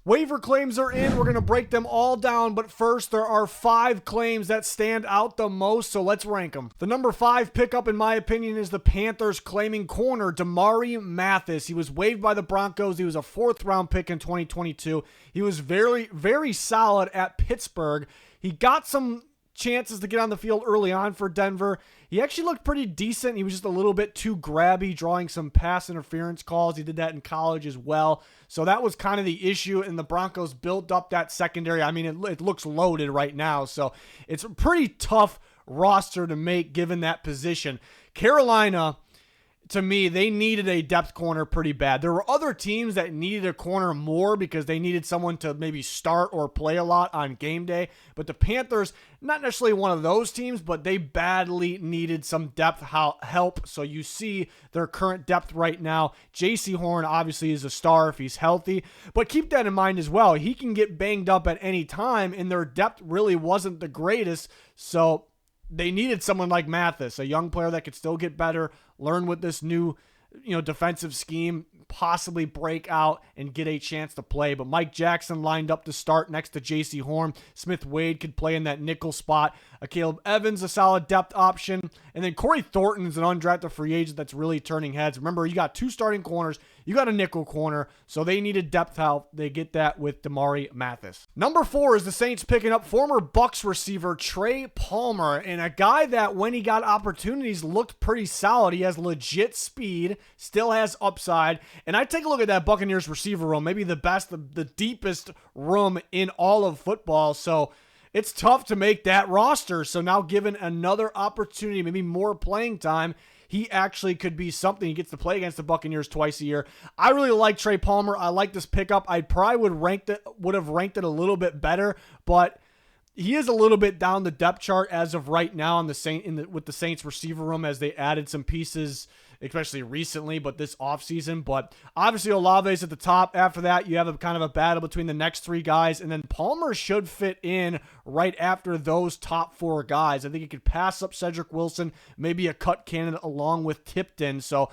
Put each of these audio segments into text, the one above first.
Waiver claims are in. We're going to break them all down, but first there are 5 claims that stand out the most, so let's rank them. The number 5 pickup, in my opinion, is the Panthers claiming corner Damari Mathis. He was waived by the Broncos. He was a 4th-round pick in 2022. He was very, very solid at Pittsburgh. He got some chances to get on the field early on for Denver. He actually looked pretty decent. He was just a little bit too grabby, drawing some pass interference calls. He did that in college as well. So that was kind of the issue, and the Broncos built up that secondary. I mean, it looks loaded right now, so it's a pretty tough roster to make given that position. Carolina, to me, they needed a depth corner pretty bad. There were other teams that needed a corner more because they needed someone to maybe start or play a lot on game day. But the Panthers, not necessarily one of those teams, but they badly needed some depth help. So you see their current depth right now. J.C. Horn obviously is a star if he's healthy. But keep that in mind as well. He can get banged up at any time, and their depth really wasn't the greatest. So they needed someone like Mathis, a young player that could still get better, learn with this new, defensive scheme, possibly break out and get a chance to play. But Mike Jackson lined up to start next to J.C. Horn. Smith Wade could play in that nickel spot. Caleb Evans, a solid depth option. And then Corey Thornton's an undrafted free agent that's really turning heads. Remember, you got 2 starting corners. You got a nickel corner, so they needed depth help. They get that with Damari Mathis. Number 4 is the Saints picking up former Bucs receiver Trey Palmer, and a guy that when he got opportunities looked pretty solid. He has legit speed, still has upside, and I take a look at that Buccaneers receiver room, maybe the best, the deepest room in all of football, so it's tough to make that roster. So now given another opportunity, maybe more playing time, he actually could be something. He gets to play against the Buccaneers twice a year. I really like Trey Palmer. I like this pickup. I probably would have ranked it a little bit better, but he is a little bit down the depth chart as of right now on with the Saints receiver room as they added some pieces, especially recently, but this offseason. But obviously Olave's at the top. After that, you have a kind of a battle between the next 3 guys, and then Palmer should fit in right after those top 4 guys. I think he could pass up Cedric Wilson, maybe a cut candidate along with Tipton. So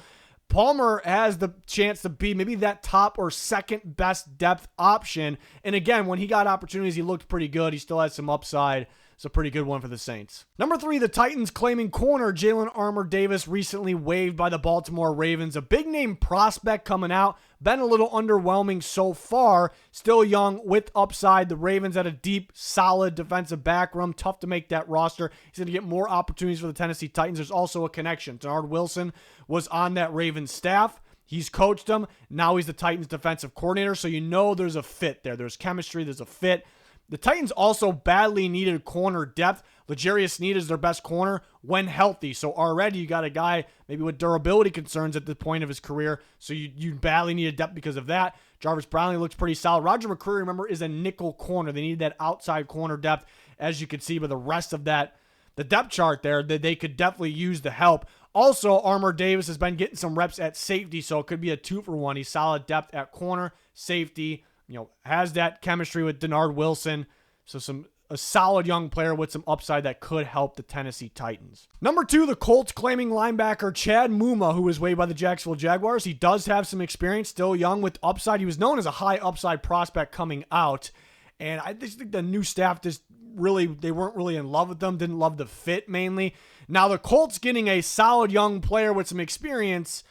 Palmer has the chance to be maybe that top or second best depth option. And again, when he got opportunities, he looked pretty good. He still has some upside. It's a pretty good one for the Saints. Number 3, the Titans claiming corner Jalen Armour-Davis, recently waived by the Baltimore Ravens. A big-name prospect coming out. Been a little underwhelming so far. Still young with upside. The Ravens had a deep, solid defensive back room. Tough to make that roster. He's going to get more opportunities for the Tennessee Titans. There's also a connection. Denard Wilson was on that Ravens staff. He's coached them. Now he's the Titans defensive coordinator. So you know there's a fit there. There's chemistry. There's a fit. The Titans also badly needed corner depth. L'Jarius Sneed is their best corner when healthy. So already you got a guy maybe with durability concerns at the point of his career. So you badly needed depth because of that. Jarvis Brownlee looks pretty solid. Roger McCreary, remember, is a nickel corner. They needed that outside corner depth, as you could see by the rest of that, the depth chart there, that they could definitely use the help. Also, Armour-Davis has been getting some reps at safety, so it could be a 2-for-1. He's solid depth at corner, safety, has that chemistry with Denard Wilson. So a solid young player with some upside that could help the Tennessee Titans. Number 2, the Colts claiming linebacker Chad Muma, who was waived by the Jacksonville Jaguars. He does have some experience, still young with upside. He was known as a high upside prospect coming out. And I just think the new staff they weren't really in love with them, didn't love the fit mainly. Now the Colts getting a solid young player with some experience,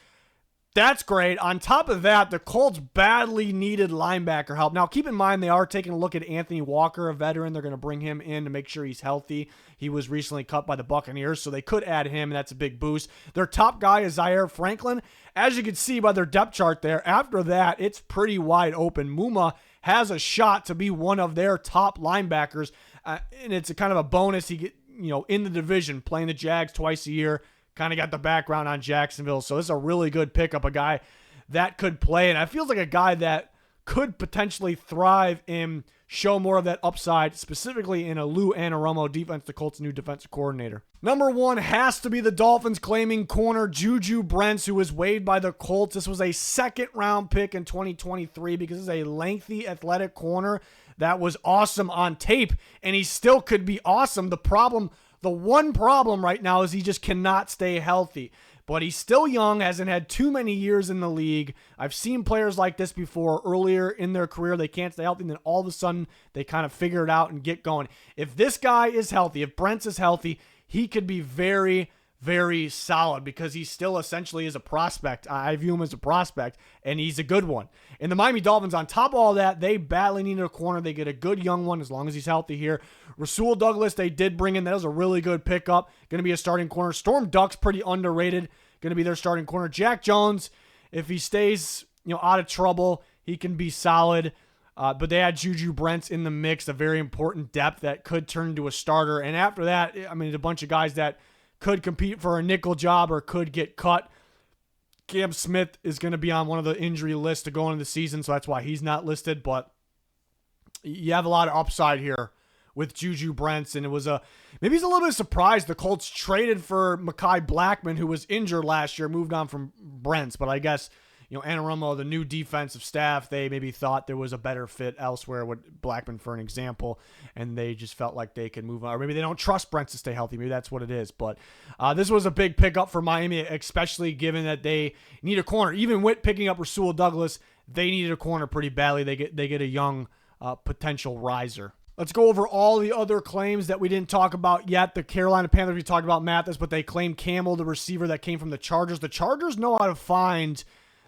that's great. On top of that, the Colts badly needed linebacker help. Now, keep in mind, they are taking a look at Anthony Walker, a veteran. They're going to bring him in to make sure he's healthy. He was recently cut by the Buccaneers, so they could add him, and that's a big boost. Their top guy is Zaire Franklin. As you can see by their depth chart there, after that, it's pretty wide open. Muma has a shot to be one of their top linebackers, and it's a kind of a bonus. He get in the division, playing the Jags twice a year. Kind of got the background on Jacksonville, so this is a really good pickup, a guy that could play, and it feels like a guy that could potentially thrive and show more of that upside, specifically in a Lou Anarumo defense, the Colts' new defensive coordinator. Number 1 has to be the Dolphins claiming corner Juju Brents, who was waived by the Colts. This was a 2nd-round pick in 2023 because it's a lengthy, athletic corner that was awesome on tape, and he still could be awesome. The one problem right now is he just cannot stay healthy. but he's still young, hasn't had too many years in the league. I've seen players like this before. Earlier in their career, they can't stay healthy, and then all of a sudden, they kind of figure it out and get going. If this guy is healthy, if Brents is healthy, he could be very, very solid because he still essentially is a prospect. I view him as a prospect, and he's a good one. And the Miami Dolphins, on top of all that, they badly needed a corner. They get a good young one as long as he's healthy here. Rasul Douglas, they did bring in. That was a really good pickup. Going to be a starting corner. Storm Duck's pretty underrated. Going to be their starting corner. Jack Jones, if he stays out of trouble, he can be solid. But they had Juju Brents in the mix, a very important depth that could turn into a starter. And after that, I mean, a bunch of guys that could compete for a nickel job or could get cut. Cam Smith is going to be on one of the injury lists to go into the season, so that's why he's not listed. But you have a lot of upside here with Juju Brents, and it was maybe he's a little bit surprised the Colts traded for Mekhi Blackman, who was injured last year, moved on from Brents. But I guess Anarumo, the new defensive staff, they maybe thought there was a better fit elsewhere with Blackman, for an example, and they just felt like they could move on. Or maybe they don't trust Brents to stay healthy. Maybe that's what it is. But this was a big pickup for Miami, especially given that they need a corner. Even with picking up Rasul Douglas, they needed a corner pretty badly. They get a young potential riser. Let's go over all the other claims that we didn't talk about yet. The Carolina Panthers, we talked about Mathis, but they claimed Campbell, the receiver that came from the Chargers. The Chargers know how to find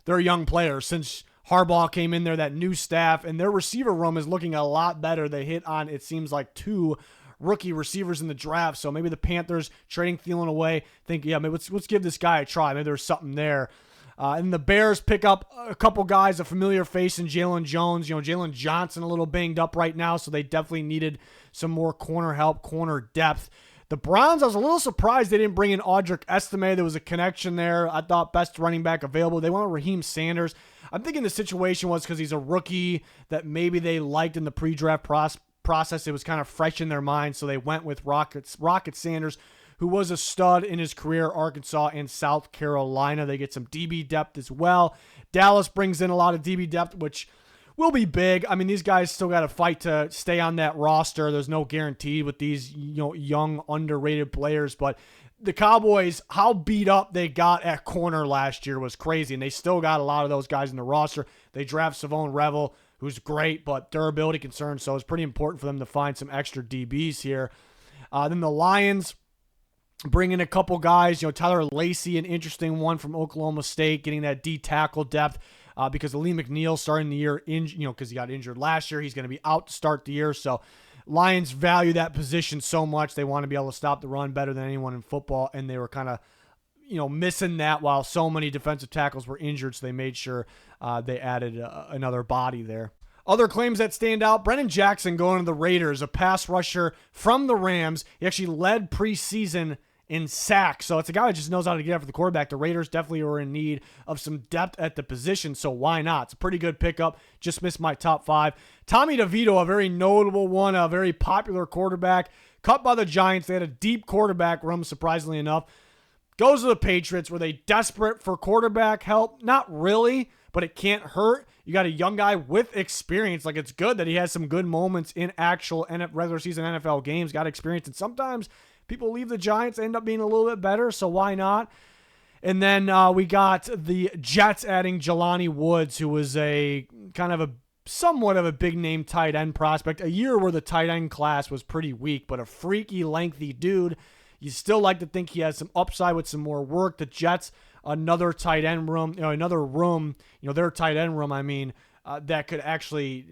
their young players since Harbaugh came in there, that new staff, and their receiver room is looking a lot better. They hit on, it seems like, 2 rookie receivers in the draft, so maybe the Panthers trading Thielen away think, yeah, maybe let's give this guy a try. Maybe there's something there. And the Bears pick up a couple guys, a familiar face in Jalen Jones. Jalen Johnson a little banged up right now, so they definitely needed some more corner help, corner depth. The Browns, I was a little surprised they didn't bring in Audric Estime. There was a connection there. I thought best running back available. They went with Raheem Sanders. I'm thinking the situation was because he's a rookie that maybe they liked in the pre-draft process. It was kind of fresh in their mind, so they went with Rocket Sanders, who was a stud in his career, Arkansas and South Carolina. They get some DB depth as well. Dallas brings in a lot of DB depth, which will be big. I mean, these guys still got to fight to stay on that roster. There's no guarantee with these young, underrated players. But the Cowboys, how beat up they got at corner last year was crazy, and they still got a lot of those guys in the roster. They draft Savone Revel, who's great, but durability concerns, so it's pretty important for them to find some extra DBs here. Then the Lions bring in a couple guys. Tyler Lacey, an interesting one from Oklahoma State, getting that D tackle depth. Because Lee McNeil starting the year, because he got injured last year, he's going to be out to start the year. So Lions value that position so much. They want to be able to stop the run better than anyone in football, and they were kind of, missing that while so many defensive tackles were injured. So they made sure they added another body there. Other claims that stand out: Brennan Jackson going to the Raiders, a pass rusher from the Rams. He actually led preseason in sacks. So it's a guy that just knows how to get after the quarterback. The Raiders definitely were in need of some depth at the position, so why not? It's a pretty good pickup. Just missed my top 5. Tommy DeVito, a very notable one, a very popular quarterback, cut by the Giants. They had a deep quarterback room, surprisingly enough. Goes to the Patriots. Were they desperate for quarterback help? Not really, but it can't hurt. You got a young guy with experience. Like, it's good that he has some good moments in actual regular season NFL games. Got experience, and sometimes people leave the Giants, end up being a little bit better, so why not? And then we got the Jets adding Jelani Woods, who was a kind of a somewhat of a big-name tight end prospect. A year where the tight end class was pretty weak, but a freaky, lengthy dude. You still like to think he has some upside with some more work. The Jets, another tight end room, their tight end room, that could actually,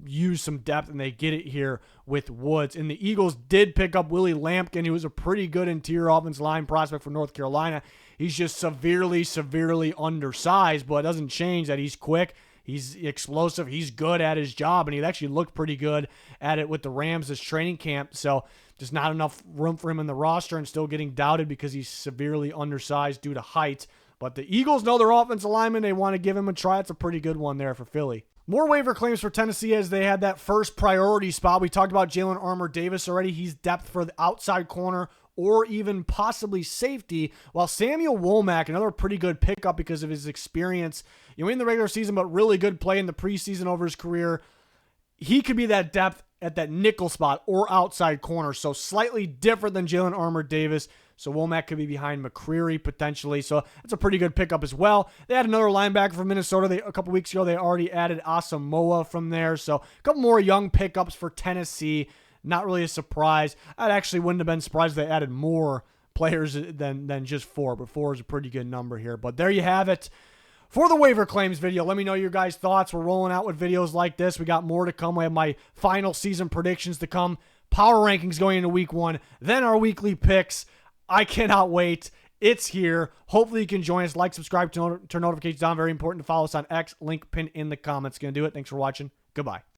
use some depth, and they get it here with Woods. And the Eagles did pick up Willie Lampkin, who was a pretty good interior offensive line prospect for North Carolina. He's just severely, severely undersized, but it doesn't change that he's quick. He's explosive. He's good at his job, and he actually looked pretty good at it with the Rams this training camp. So just not enough room for him in the roster, and still getting doubted because he's severely undersized due to height. But the Eagles know their offensive lineman. They want to give him a try. It's a pretty good one there for Philly. More waiver claims for Tennessee as they had that first priority spot. We talked about Jalen Armour-Davis already. He's depth for the outside corner or even possibly safety, while Samuel Womack, another pretty good pickup because of his experience in the regular season, but really good play in the preseason over his career. He could be that depth at that nickel spot or outside corner, so slightly different than Jalen Armour-Davis. So Womack could be behind McCreary potentially. So that's a pretty good pickup as well. They had another linebacker from Minnesota. A couple weeks ago, they already added Asamoah from there. So a couple more young pickups for Tennessee. Not really a surprise. I actually wouldn't have been surprised if they added more players than just 4, but 4 is a pretty good number here. But there you have it. For the waiver claims video, let me know your guys' thoughts. We're rolling out with videos like this. We got more to come. We have my final season predictions to come. Power rankings going into week 1. Then our weekly picks. I cannot wait. It's here. Hopefully you can join us. Like, subscribe, turn notifications on. Very important to follow us on X. Link pinned in the comments. Going to do it. Thanks for watching. Goodbye.